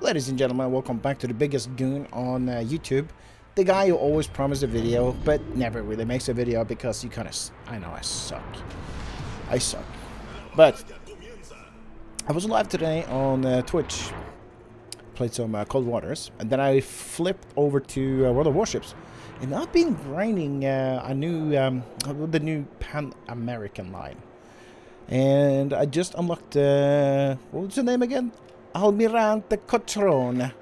Ladies and gentlemen, welcome back to the biggest goon on YouTube. The guy who always promised a video, but never really makes a video because you kind of... I know, I suck. I suck. But I was live today on Twitch. Played some Cold Waters. And then I flipped over to World of Warships. And I've been grinding a new... the new Pan-American line. And I just unlocked... what was the name again? Almirante Cochrane.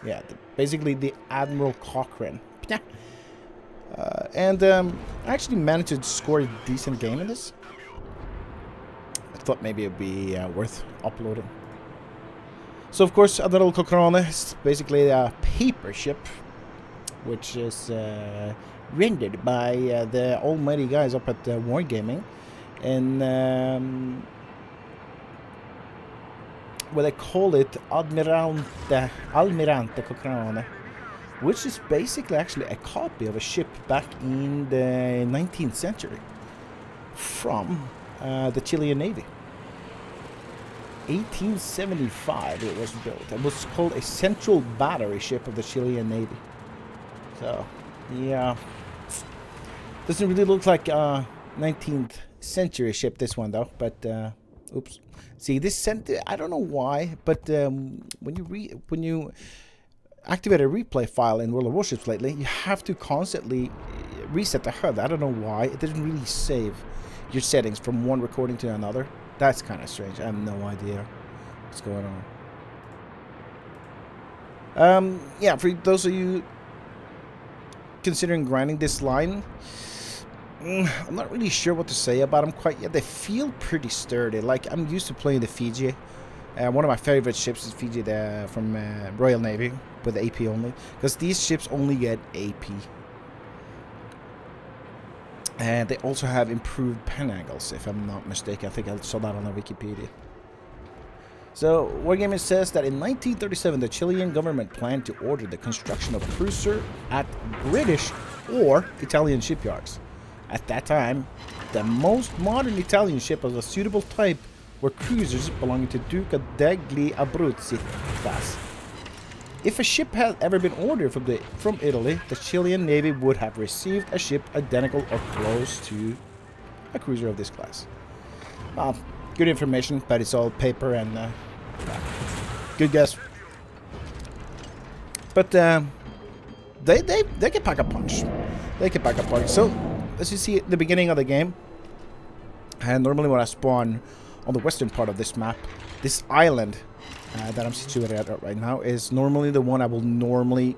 Yeah, basically the Admiral Cochrane. Yeah. And I actually managed to score a decent game in this. I thought maybe it'd be worth uploading. So of course, Admiral Cochrane is basically a paper ship, which is rendered by the almighty guys up at Wargaming, and well, they call it Almirante Cochrane, which is basically actually a copy of a ship back in the 19th century from the Chilean Navy. 1875 it was built. It was called a central battery ship of the Chilean Navy. So, yeah. Doesn't really look like a 19th century ship, this one, though, but... oops. See, this sent... I don't know why, but when you activate a replay file in World of Warships lately, you have to constantly reset the HUD. I don't know why. It doesn't really save your settings from one recording to another. That's kind of strange. I have no idea what's going on. Yeah, for those of you considering grinding this line... I'm not really sure what to say about them quite yet. They feel pretty sturdy. Like, I'm used to playing the Fiji. One of my favorite ships is Fiji from Royal Navy with AP only. Because these ships only get AP. And they also have improved pen angles, if I'm not mistaken. I think I saw that on the Wikipedia. So, Wargaming says that in 1937, the Chilean government planned to order the construction of a cruiser at British or Italian shipyards. At that time, the most modern Italian ship of a suitable type were cruisers belonging to Duca degli Abruzzi class. If a ship had ever been ordered from Italy, the Chilean Navy would have received a ship identical or close to a cruiser of this class. Good information, but it's all paper and good guess. But they can pack a punch. They can pack a punch. So. As you see at the beginning of the game, and normally when I spawn on the western part of this map, this island that I'm situated at right now is normally the one I will normally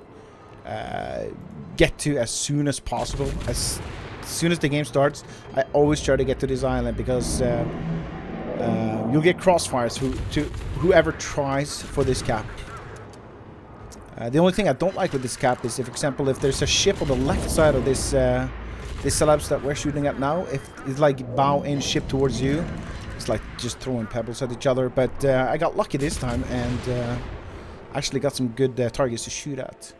get to as soon as possible. As soon as the game starts, I always try to get to this island because you'll get crossfires to whoever tries for this cap. The only thing I don't like with this cap is, if, for example, if there's a ship on the left side of this celebs that we're shooting at now, if it's like bow in ship towards you, it's like just throwing pebbles at each other. But I got lucky this time and actually got some good targets to shoot at.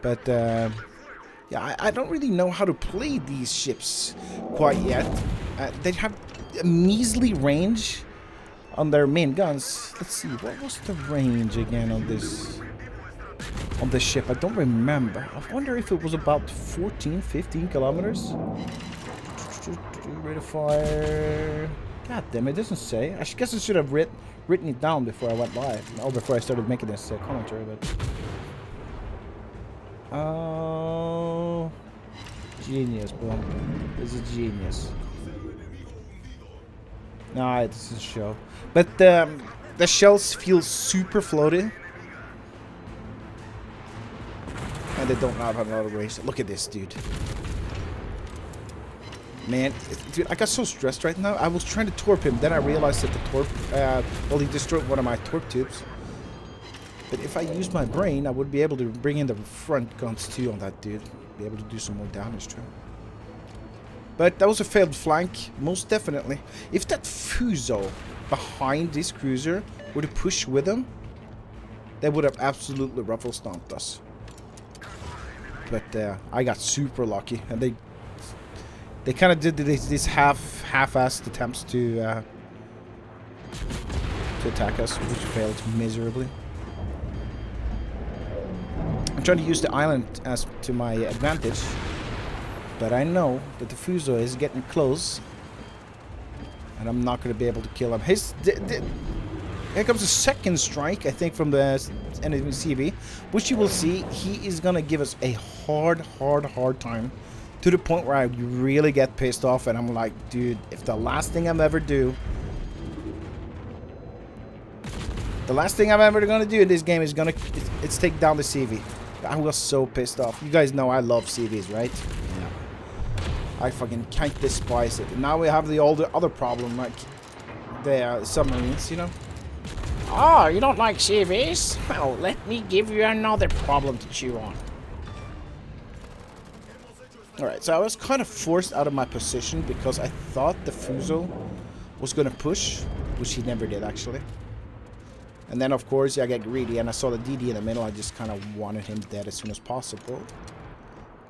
But yeah, I don't really know how to play these ships quite yet. They have a measly range on their main guns. Let's see, what was the range again on this ship? I don't remember. I wonder if it was about 14-15 kilometers. Rate of fire. God damn, it doesn't say. I guess I should have written it down before I went live, or before I started making this commentary. But oh, genius, bro! This is genius. No, it doesn't show. But the shells feel super floaty. And they don't have a lot of range. Look at this, dude. Man, dude, I got so stressed right now. I was trying to torp him. Then I realized that the torp... well, he destroyed one of my torp tubes. But if I used my brain, I would be able to bring in the front guns too on that dude. Be able to do some more damage to him. But that was a failed flank, most definitely. If that Fuso behind this cruiser were to push with him, they would have absolutely ruffle stomped us. But I got super lucky, and they kind of did this half-assed attempts to to attack us, which failed miserably. I'm trying to use the island as to my advantage, but I know that the Fuso is getting close, and I'm not going to be able to kill him. Here comes a second strike, I think, from the enemy CV, which you will see. He is going to give us a hard time, to the point where I really get pissed off, and I'm like, dude, if the last thing I'm ever do, the last thing I'm ever going to do in this game is it's take down the CV. I was so pissed off. You guys know I love CVs, right? Yeah. I fucking can't despise it. And now we have the other problem, like the submarines, you know? Oh, you don't like CVs? Well, let me give you another problem to chew on. Alright, so I was kind of forced out of my position because I thought the Fuso was going to push, which he never did, actually. And then, of course, I get greedy, and I saw the DD in the middle. I just kind of wanted him dead as soon as possible.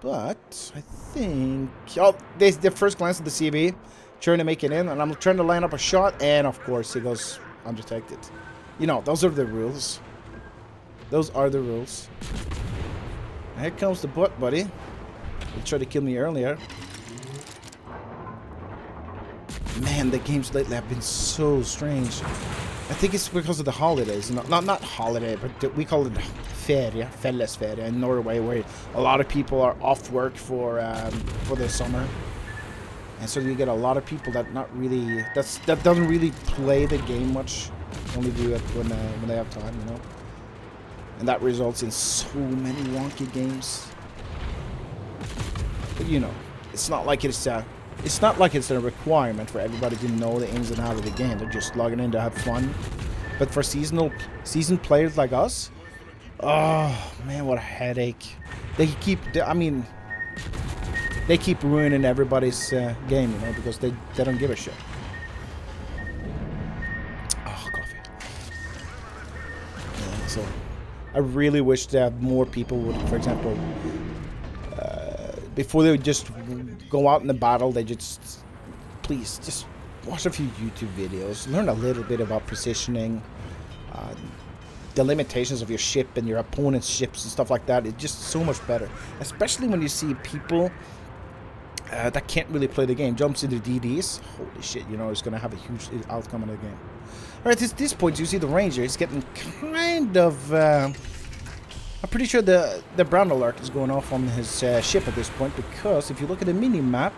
But I think... Oh, there's the first glance at the CV, trying to make it in, and I'm trying to line up a shot, and, of course, he goes undetected. You know, those are the rules. Those are the rules. And here comes the bot, buddy. He tried to kill me earlier. Man, the games lately have been so strange. I think it's because of the holidays. Not holiday, but we call it ferie, fellesferie in Norway, where a lot of people are off work for the summer. And so you get a lot of people that that doesn't really play the game much. Only do it when they have time, you know. And that results in so many wonky games. But you know, it's not like it's a requirement for everybody to know the ins and outs of the game. They're just logging in to have fun. But for seasoned players like us, oh man, what a headache! They keep ruining everybody's game, you know, because they don't give a shit. Oh, coffee. Yeah, so I really wish that more people would, for example, before they would just go out in the battle, they please just watch a few YouTube videos, learn a little bit about positioning, the limitations of your ship and your opponent's ships and stuff like that. It's just so much better, especially when you see people that can't really play the game jumps into DDs. Holy shit, you know, it's going to have a huge outcome in the game. Alright, at this point, you see the Ranger. He's getting kind of... I'm pretty sure the brown alert is going off on his ship at this point, because if you look at the mini-map,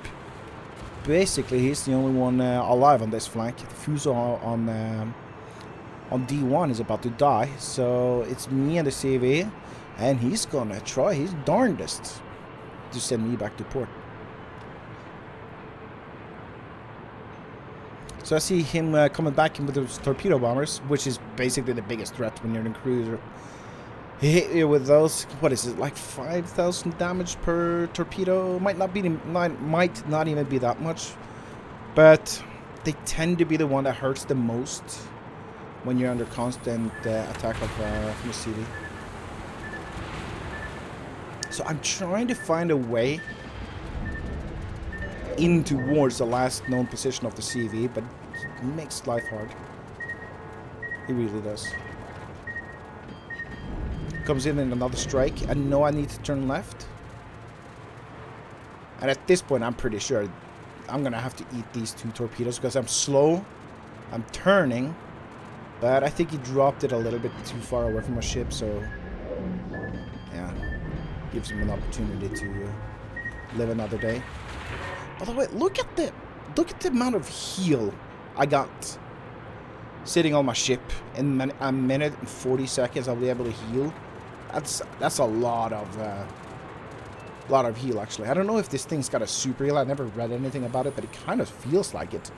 basically he's the only one alive on this flank. The Fuso on D1 is about to die, so it's me and the CV, and he's gonna try his darndest to send me back to port. So I see him coming back in with those torpedo bombers, which is basically the biggest threat when you're in a cruiser. He hit you with those. What is it, like 5,000 damage per torpedo? Might not even be that much, but they tend to be the one that hurts the most when you're under constant attack from the CV. So I'm trying to find a way in towards the last known position of the CV, but it makes life hard. He really does. Comes in another strike. I know I need to turn left. And at this point, I'm pretty sure I'm going to have to eat these two torpedoes because I'm slow. I'm turning. But I think he dropped it a little bit too far away from my ship, so... yeah. Gives him an opportunity to live another day. By the way, look at the amount of heal I got sitting on my ship. In a minute and 40 seconds, I'll be able to heal. That's a lot of heal, actually. I don't know if this thing's got a super heal. I never read anything about it, but it kind of feels like it.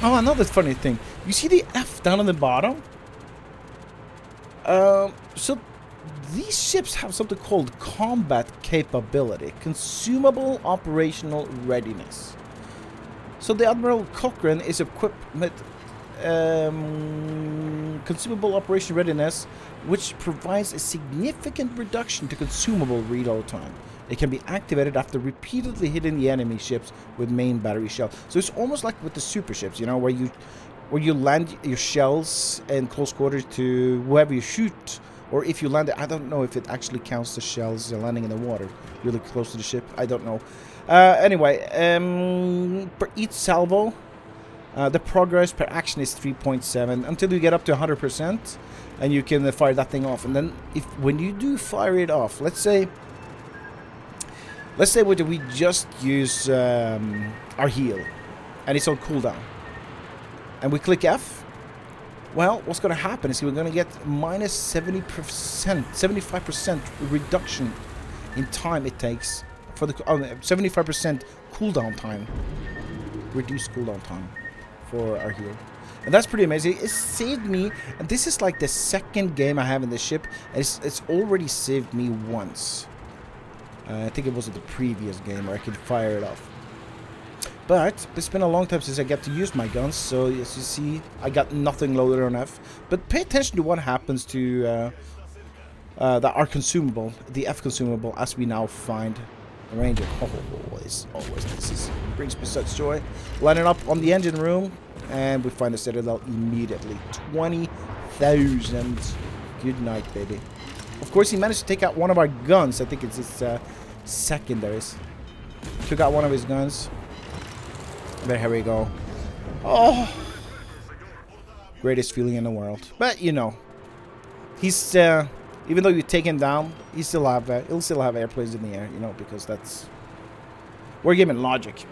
Oh, another funny thing. You see the F down on the bottom? So these ships have something called combat capability, consumable operational readiness. So the Admiral Cochrane is equipped with consumable operation readiness, which provides a significant reduction to consumable reload time. It can be activated after repeatedly hitting the enemy ships with main battery shell. So it's almost like with the super ships, you know, where you where you land your shells in close quarters to whoever you shoot. Or if you land it, I don't know if it actually counts the shells landing in the water really close to the ship. I don't know. Anyway, per each salvo, the progress per action is 3.7 until you get up to 100%, and you can fire that thing off. And then when you do fire it off, let's say we just use our heal, and it's on cooldown, and we click F. Well, what's going to happen is we're going to get minus 70%, 75% reduction in time it takes for the 75% cooldown time, reduced cooldown time for our heal, and that's pretty amazing. It saved me, and this is like the second game I have in the ship. It's already saved me once. I think it was at the previous game where I could fire it off. But it's been a long time since I got to use my guns, so as you see, I got nothing loaded on F. But pay attention to what happens to our consumable, the F consumable, as we now find a ranger. Always, this brings me such joy. Lining up on the engine room, and we find the Citadel immediately. 20,000. Good night, baby. Of course, he managed to take out one of our guns. I think it's his secondaries. Took out one of his guns. But here we go. Oh, greatest feeling in the world. But you know, he's even though you take him down, he'll still have airplanes in the air. You know, because we're given logic.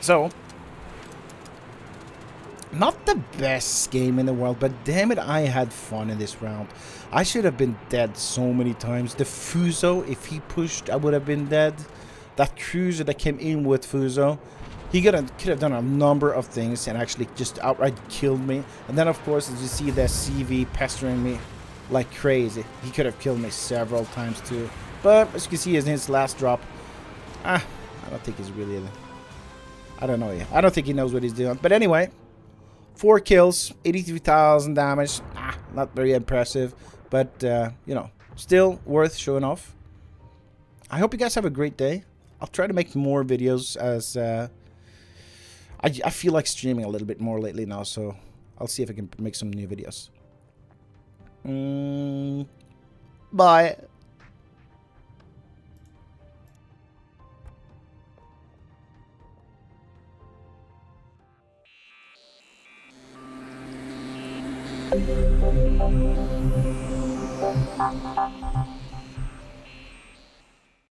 So, not the best game in the world, but damn it, I had fun in this round. I should have been dead so many times. The Fuso, if he pushed, I would have been dead. That cruiser that came in with Fuso, he could have done a number of things and actually just outright killed me. And then, of course, as you see the CV pestering me like crazy, he could have killed me several times too. But as you can see, in his last drop, I don't think he's really... I don't know yet. I don't think he knows what he's doing. But anyway, 4 kills, 83,000 damage. Not very impressive, but, you know, still worth showing off. I hope you guys have a great day. I'll try to make more videos as I feel like streaming a little bit more lately now, so I'll see if I can make some new videos. Bye.